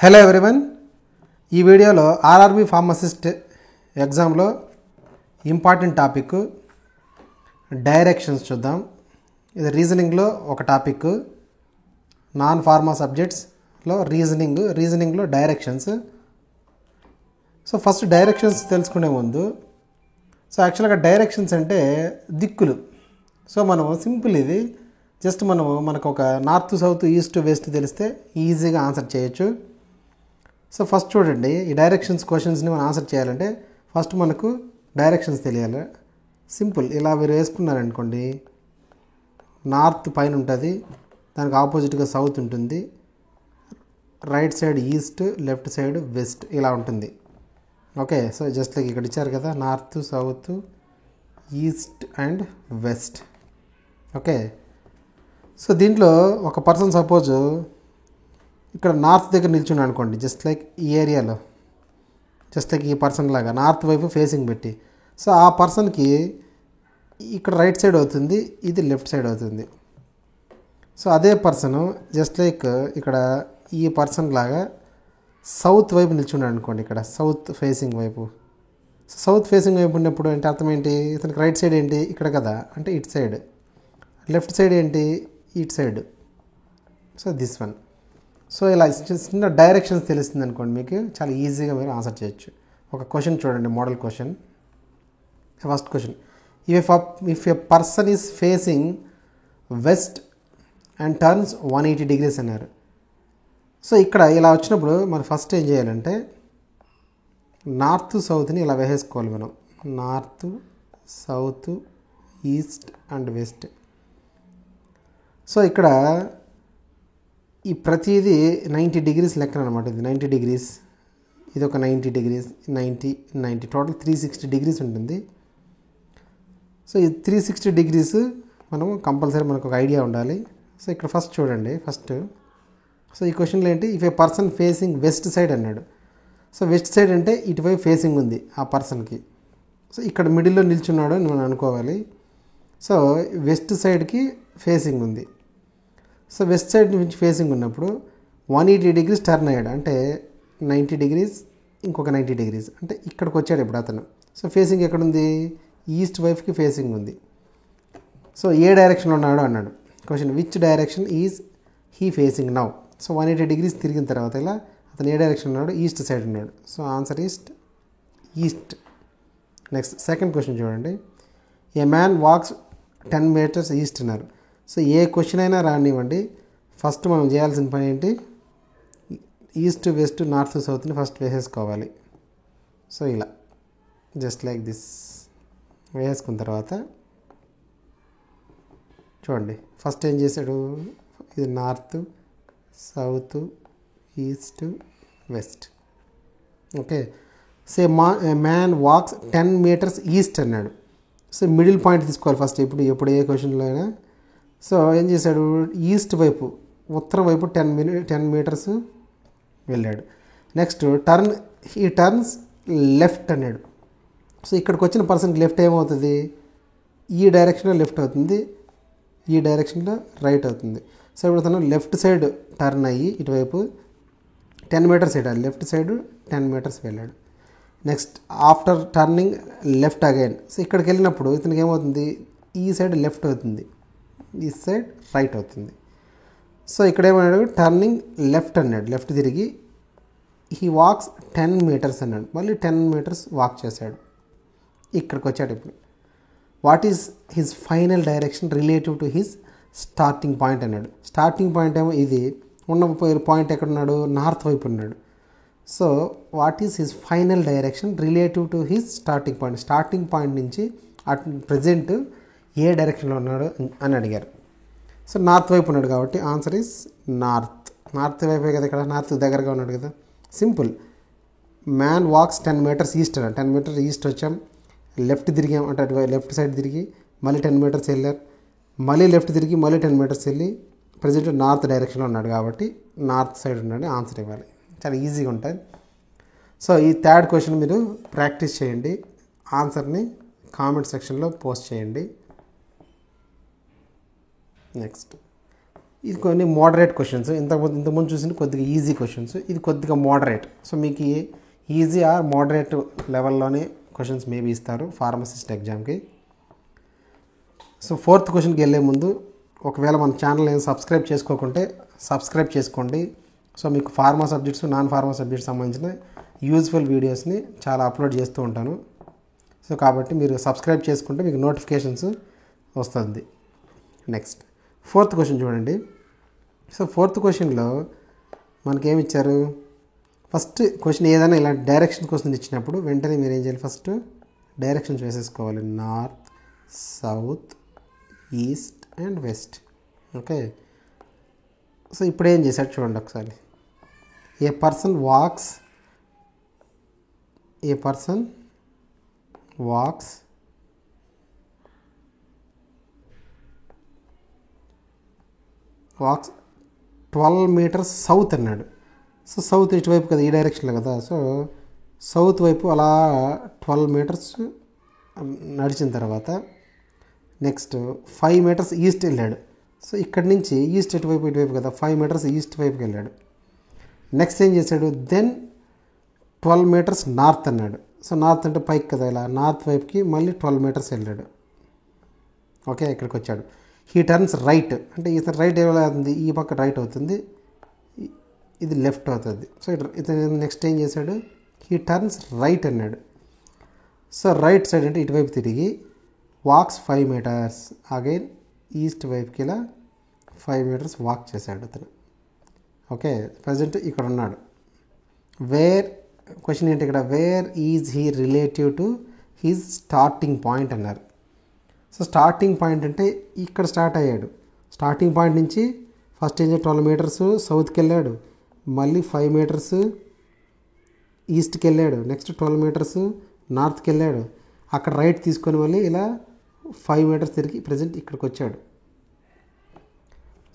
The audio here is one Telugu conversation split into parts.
హలో ఎవ్రీవన్, ఈ వీడియోలో ఆర్ఆర్బి ఫార్మసిస్ట్ ఎగ్జామ్లో ఇంపార్టెంట్ టాపిక్ డైరెక్షన్స్ చూద్దాం. ఇది రీజనింగ్లో ఒక టాపిక్, నాన్ ఫార్మా సబ్జెక్ట్స్లో రీజనింగ్లో డైరెక్షన్స్. సో ఫస్ట్ డైరెక్షన్స్ తెలుసుకునే ముందు, సో యాక్చువల్గా డైరెక్షన్స్ అంటే దిక్కులు. సో మనం సింపుల్, ఇది జస్ట్ మనకు ఒక నార్త్ సౌత్ ఈస్ట్ వెస్ట్ తెలిస్తే ఈజీగా ఆన్సర్ చేయొచ్చు. సో ఫస్ట్ చూడండి, ఈ డైరెక్షన్స్ క్వశ్చన్స్ని మనం ఆన్సర్ చేయాలంటే ఫస్ట్ మనకు డైరెక్షన్స్ తెలియాలి. సింపుల్, ఇలా మీరు వేసుకున్నారనుకోండి, నార్త్ పైన ఉంటుంది, దానికి ఆపోజిట్గా సౌత్ ఉంటుంది, right side east, left side west, ఇలా ఉంటుంది. ఓకే, సో జస్ట్ లైక్ ఇక్కడ ఇచ్చారు కదా, north south east and west. Okay, so దీంట్లో ఒక పర్సన్ సపోజ్ ఇక్కడ నార్త్ దగ్గర నిల్చున్నాడు అనుకోండి, జస్ట్ లైక్ ఈ ఏరియాలో, జస్ట్ లైక్ ఈ పర్సన్ లాగా నార్త్ వైపు ఫేసింగ్ పెట్టి, సో ఆ పర్సన్కి ఇక్కడ రైట్ సైడ్ అవుతుంది, ఇది లెఫ్ట్ సైడ్ అవుతుంది. సో అదే పర్సను జస్ట్ లైక్ ఇక్కడ ఈ పర్సన్ లాగా సౌత్ వైపు నిల్చున్నాడు అనుకోండి, ఇక్కడ సౌత్ ఫేసింగ్ వైపు. సౌత్ ఫేసింగ్ వైపు ఉన్నప్పుడు అంటే అర్థం ఏంటి, ఇతనికి రైట్ సైడ్ ఏంటి ఇక్కడ కదా, అంటే ఇటు సైడ్, లెఫ్ట్ సైడ్ ఏంటి ఇటు side. So this one. So ఇలా చిన్న డైరెక్షన్స్ తెలుస్తుంది అనుకోండి, మీకు చాలా ఈజీగా మీరు ఆన్సర్ చేయొచ్చు. ఒక క్వశ్చన్ చూడండి, model question. First question, if a person is facing west and turns 180 degrees అన్నారు. సో ఇక్కడ ఇలా వచ్చినప్పుడు మనం ఫస్ట్ ఏం చేయాలంటే నార్త్ సౌత్ని ఇలా వేసేసుకోవాలి మనం, north south east and west. So ఇక్కడ ఈ ప్రతిదీ 90 degrees లెక్కన అనమాట. ఇది 90 degrees, ఇది ఒక 90 degrees, 90 టోటల్ 360 degrees ఉంటుంది. సో ఈ 360 degrees మనం కంపల్సరీ మనకు ఒక ఐడియా ఉండాలి. సో ఇక్కడ ఫస్ట్ చూడండి, సో ఈ క్వశ్చన్లో ఏంటి, if A person facing west side అన్నాడు. సో వెస్ట్ సైడ్ అంటే ఇటువైపు ఫేసింగ్ ఉంది ఆ పర్సన్కి. సో ఇక్కడ మిడిల్లో నిల్చున్నాడు అని మనం అనుకోవాలి. సో వెస్ట్ సైడ్కి ఫేసింగ్ ఉంది. సో వెస్ట్ సైడ్ నుంచి ఫేసింగ్ ఉన్నప్పుడు 180 degrees టర్న్ అయ్యాడు, అంటే 90 degrees ఇంకొక 90 degrees, అంటే ఇక్కడికి వచ్చాడు ఇప్పుడు అతను. సో ఫేసింగ్ ఎక్కడుంది, ఈస్ట్ వైపుకి ఫేసింగ్ ఉంది. సో ఏ డైరెక్షన్లో ఉన్నాడు అన్నాడు question, which direction is he facing now. So 180 degrees తిరిగిన తర్వాత ఇలా అతను ఏ డైరెక్షన్ ఉన్నాడు, ఈస్ట్ సైడ్ ఉన్నాడు. So answer east. Next second question చూడండి, a man walks 10 meters east అన్నారు. సో ఏ క్వశ్చన్ అయినా రానివ్వండి, ఫస్ట్ మనం చేయాల్సిన పని ఏంటి, ఈస్ట్ వెస్ట్ నార్త్ సౌత్ని ఫస్ట్ వేసేసుకోవాలి. సో ఇలా జస్ట్ లైక్ దిస్ వేసుకున్న తర్వాత చూడండి, ఫస్ట్ ఏం చేశాడు, ఇది north south east west. Okay, say man walks 10 meters east అన్నాడు. సో మిడిల్ పాయింట్ తీసుకోవాలి ఫస్ట్, ఎప్పుడు ఏ క్వశ్చన్లో అయినా. సో ఏం చేశాడు, ఈస్ట్ వైపు ఉత్తరం వైపు 10 meters వెళ్ళాడు. నెక్స్ట్ ఈ టర్న్స్ లెఫ్ట్ అన్నాడు. సో ఇక్కడికి వచ్చిన పర్సన్కి లెఫ్ట్ ఏమవుతుంది, ఈ డైరెక్షన్లో లెఫ్ట్ అవుతుంది, ఈ డైరెక్షన్లో రైట్ అవుతుంది. సో ఇప్పుడు తను లెఫ్ట్ సైడ్ టర్న్ అయ్యి ఇటువైపు 10 meters వెళ్ళాడు, లెఫ్ట్ సైడ్ 10 meters వెళ్ళాడు. Next after turning left again. So ఇక్కడికి వెళ్ళినప్పుడు ఇతనికి ఏమవుతుంది, ఈ సైడ్ లెఫ్ట్ అవుతుంది, ఈ సైడ్ రైట్ అవుతుంది. సో ఇక్కడ ఏమన్నాడు, టర్నింగ్ లెఫ్ట్ అన్నాడు, లెఫ్ట్ తిరిగి హీ వాక్స్ 10 meters అన్నాడు, మళ్ళీ 10 meters వాక్ చేశాడు, ఇక్కడికి వచ్చాడు. ఇప్పుడు what is his final direction relative to his starting point అన్నాడు. స్టార్టింగ్ పాయింట్ ఏమో ఇది ఉన్న పాయింట్ ఎక్కడున్నాడు, నార్త్ వైపు ఉన్నాడు. So what is his final direction relative to his starting point, starting point నుంచి ప్రజెంట్ ఏ డైరెక్షన్లో ఉన్నాడు అని అడిగారు. సో నార్త్ వైపు ఉన్నాడు కాబట్టి ఆన్సర్ ఈజ్ నార్త్ వైపే కదా, ఇక్కడ నార్త్ దగ్గరగా ఉన్నాడు కదా. Simple, man walks 10 meters east అన్నాడు, 10 meters ఈస్ట్ వచ్చాం, లెఫ్ట్ తిరిగాం అంటే అటు లెఫ్ట్ సైడ్ తిరిగి మళ్ళీ 10 meters వెళ్ళారు, మళ్ళీ లెఫ్ట్ తిరిగి మళ్ళీ 10 meters వెళ్ళి ప్రజెంట్ నార్త్ డైరెక్షన్లో ఉన్నాడు కాబట్టి నార్త్ సైడ్ ఉన్నాడు ఆన్సర్ ఇవ్వాలి. చాలా ఈజీగా ఉంటుంది. సో ఈ థర్డ్ క్వశ్చన్ మీరు ప్రాక్టీస్ చేయండి, ఆన్సర్ని కామెంట్ సెక్షన్లో పోస్ట్ చేయండి. నెక్స్ట్ ఇది కొన్ని మోడరేట్ క్వశ్చన్స్. ఇంతకుముందు చూసిన కొద్దిగా ఈజీ క్వశ్చన్స్, ఇది కొద్దిగా మోడరేట్. సో మీకు ఈజీ ఆర్ మోడరేట్ లెవెల్లోనే క్వశ్చన్స్ మేబీ ఇస్తారు ఫార్మసిస్ట్ ఎగ్జామ్కి. సో 4th క్వశ్చన్కి వెళ్ళే ముందు ఒకవేళ మన ఛానల్ ఏం సబ్స్క్రైబ్ చేసుకోకుంటే సబ్స్క్రైబ్ చేసుకోండి. సో మీకు pharma subjects, non pharma subjects సంబంధించిన యూజ్ఫుల్ వీడియోస్ని చాలా అప్లోడ్ చేస్తూ ఉంటాను. సో కాబట్టి మీరు సబ్స్క్రైబ్ చేసుకుంటే మీకు నోటిఫికేషన్స్ వస్తుంది. నెక్స్ట్ 4th క్వశ్చన్ చూడండి. సో 4th క్వశ్చన్లో మనకేమి ఇచ్చారు? ఫస్ట్ క్వశ్చన్ ఏదైనా ఇలాంటి డైరెక్షన్ క్వశ్చన్ ఇచ్చినప్పుడు వెంటనే మీరు ఏం చేయాలి? ఫస్ట్ డైరెక్షన్స్ వేసేసుకోవాలి. North, south, east and west. Okay. So ఇప్పుడు ఏం చేశాడు చూడండి ఒకసారి. A person walks walks 12 meters south అన్నాడు. సో సౌత్ ఇటువైపు కదా, ఈ డైరెక్షన్లో కదా. సో సౌత్ వైపు అలా 12 meters నడిచిన తర్వాత నెక్స్ట్ 5 meters ఈస్ట్ వెళ్ళాడు. సో ఇక్కడి నుంచి ఈస్ట్ ఇటువైపు కదా, 5 meters ఈస్ట్ వైపుకి వెళ్ళాడు. నెక్స్ట్ ఏం చేశాడు? దెన్ 12 meters నార్త్ అన్నాడు. సో నార్త్ అంటే పైకి కదా, ఇలా నార్త్ వైపుకి మళ్ళీ 12 meters వెళ్ళాడు. ఓకే, ఇక్కడికి వచ్చాడు. హీ టర్న్స్ రైట్ అంటే ఇతను రైట్ ఎలా అవుతుంది? ఈ పక్క రైట్ అవుతుంది, ఇది లెఫ్ట్ అవుతుంది. సో ఇతను నెక్స్ట్ ఏం చేశాడు? హీ టర్న్స్ రైట్ అన్నాడు. సో రైట్ సైడ్ అంటే ఇటువైపు తిరిగి వాక్స్ 5 meters అగైన్ ఈస్ట్ వైపుకి ఇలా 5 meters వాక్ చేశాడు అతను. ఓకే, ప్రజెంట్ ఇక్కడ ఉన్నాడు. వేర్ క్వశ్చన్ ఏంటి ఇక్కడ? Where is he relative to his starting point అన్నారు. సో స్టార్టింగ్ పాయింట్ అంటే ఇక్కడ స్టార్ట్ అయ్యాడు. స్టార్టింగ్ పాయింట్ నుంచి ఫస్ట్ ఏం 12 meters సౌత్కి వెళ్ళాడు, మళ్ళీ 5 meters ఈస్ట్కి వెళ్ళాడు, నెక్స్ట్ 12 meters నార్త్కి వెళ్ళాడు, అక్కడ రైట్ తీసుకొని మళ్ళీ ఇలా 5 meters తిరిగి ప్రజెంట్ ఇక్కడికి వచ్చాడు.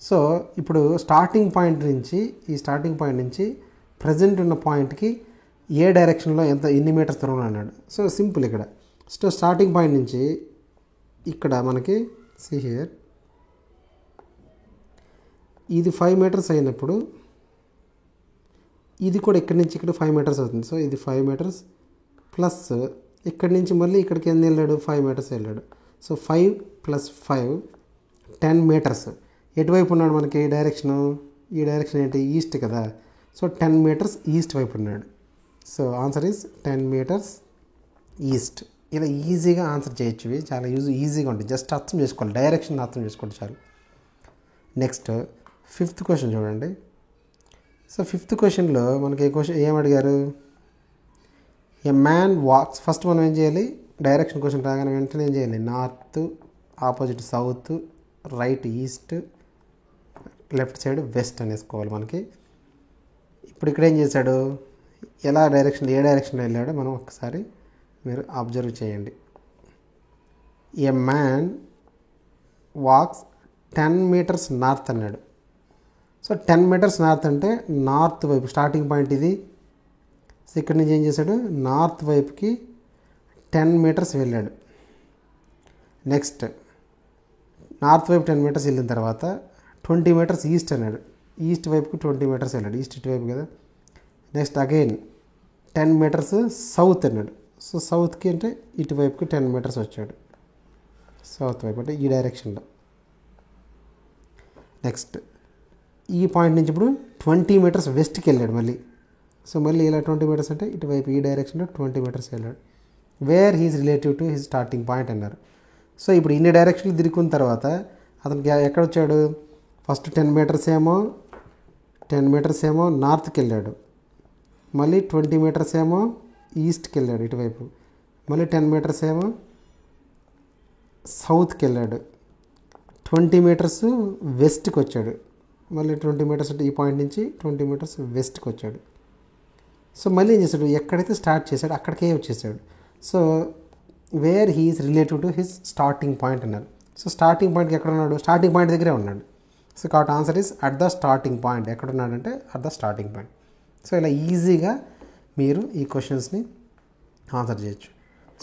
సో ఇప్పుడు స్టార్టింగ్ పాయింట్ నుంచి ప్రజెంట్ ఉన్న పాయింట్కి ఏ డైరెక్షన్లో ఎన్ని మీటర్స్ దూరంలో అన్నాడు. సో సింపుల్ ఇక్కడ. సో స్టార్టింగ్ పాయింట్ నుంచి ఇక్కడ మనకి సీ హియర్ ఇది 5 meters అయినప్పుడు ఇది కూడా ఇక్కడి నుంచి ఇక్కడ 5 meters అవుతుంది. సో ఇది 5 meters ప్లస్ ఇక్కడి నుంచి మళ్ళీ ఇక్కడికి ఎన్ని వెళ్ళాడు? 5 meters వెళ్ళాడు. So 5 + 5 10 meters. ఎటువైపు ఉన్నాడు మనకి ఈ డైరెక్షన్ ఏంటి? ఈస్ట్ కదా. సో 10 meters ఈస్ట్ వైపు ఉన్నాడు. So answer is 10 meters east. ఇలా ఈజీగా ఆన్సర్ చేయొచ్చు. ఇవి చాలా ఈజీగా ఉంటుంది. జస్ట్ అర్థం చేసుకోవాలి, డైరెక్షన్ అర్థం చేసుకోండి చాలు. నెక్స్ట్ 5th క్వశ్చన్ చూడండి. సో 5th క్వశ్చన్లో మనకి ఏం అడిగారు? ఏ మ్యాన్ వాక్స్. ఫస్ట్ మనం ఏం చేయాలి? డైరెక్షన్ క్వశ్చన్ రాగానే వెంటనే ఏం చేయాలి? North opposite south, right east, left side west అనేసుకోవాలి మనకి. ఇప్పుడు ఇక్కడ ఏం చేశాడు? ఏ డైరెక్షన్లో వెళ్ళాడో మనం ఒకసారి మీరు అబ్జర్వ్ చేయండి. ఏ మ్యాన్ వాక్స్ 10 meters నార్త్ అన్నాడు. సో 10 meters నార్త్ అంటే నార్త్ వైపు స్టార్టింగ్ పాయింట్ ఇది. సో ఇక్కడి నుంచి ఏం చేశాడు? నార్త్ వైపుకి 10 meters వెళ్ళాడు. నెక్స్ట్ నార్త్ వైపు 10 meters వెళ్ళిన తర్వాత 20 meters ఈస్ట్ అన్నాడు. ఈస్ట్ వైపుకి 20 meters వెళ్ళాడు, ఈస్ట్ ఇటువైపు కదా. నెక్స్ట్ అగైన్ 10 meters సౌత్ అన్నాడు. సో సౌత్కి అంటే ఇటువైపుకి 10 meters వచ్చాడు, సౌత్ వైపు అంటే ఈ డైరెక్షన్లో. నెక్స్ట్ ఈ పాయింట్ నుంచి ఇప్పుడు 20 meters వెస్ట్కి వెళ్ళాడు మళ్ళీ. సో మళ్ళీ ఇలా 20 meters అంటే ఇటువైపు ఈ డైరెక్షన్లో 20 meters వెళ్ళాడు. Where he's relative to his starting point అన్నారు. సో ఇప్పుడు ఇన్ని డైరెక్షన్లు తిరుగున్న తర్వాత అతనికి ఎక్కడ వచ్చాడు? ఫస్ట్ 10 meters ఏమో నార్త్కి వెళ్ళాడు, మళ్ళీ 20 meters ఏమో ఈస్ట్కి వెళ్ళాడు ఇటువైపు, మళ్ళీ 10 meters ఏమో సౌత్కి వెళ్ళాడు, 20 meters వెస్ట్కి వచ్చాడు, మళ్ళీ 20 meters అంటే ఈ పాయింట్ నుంచి 20 meters వెస్ట్కి వచ్చాడు. సో మళ్ళీ ఏం చేశాడు? ఎక్కడైతే స్టార్ట్ చేశాడు అక్కడికే వచ్చేసాడు. So where he is relative to his starting point అన్నారు. సో స్టార్టింగ్ పాయింట్కి ఎక్కడ ఉన్నాడు? స్టార్టింగ్ పాయింట్ దగ్గరే ఉన్నాడు. సో కాబట్టి answer is at the starting point. ఎక్కడ ఉన్నాడంటే at the starting point. So ఇలా ఈజీగా మీరు ఈ క్వశ్చన్స్ని ఆన్సర్ చేయొచ్చు.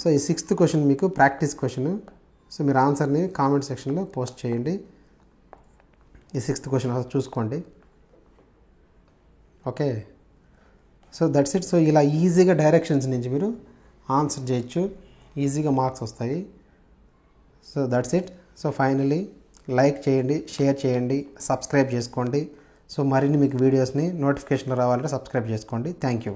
సో ఈ 6th క్వశ్చన్ మీకు ప్రాక్టీస్ క్వశ్చన్. సో మీరు ఆన్సర్ని కామెంట్ సెక్షన్లో పోస్ట్ చేయండి. ఈ 6th క్వశ్చన్ చూసుకోండి. Okay, so that's it. So ఇలా ఈజీగా డైరెక్షన్స్ నుంచి మీరు ఆన్సర్ చేయొచ్చు, ఈజీగా మార్క్స్ వస్తాయి. So that's it. So finally like చేయండి, షేర్ చేయండి, సబ్స్క్రైబ్ చేసుకోండి. సో మరిన్ని మీకు వీడియోస్ని నోటిఫికేషన్లు రావాలంటే సబ్స్క్రైబ్ చేసుకోండి. Thank you.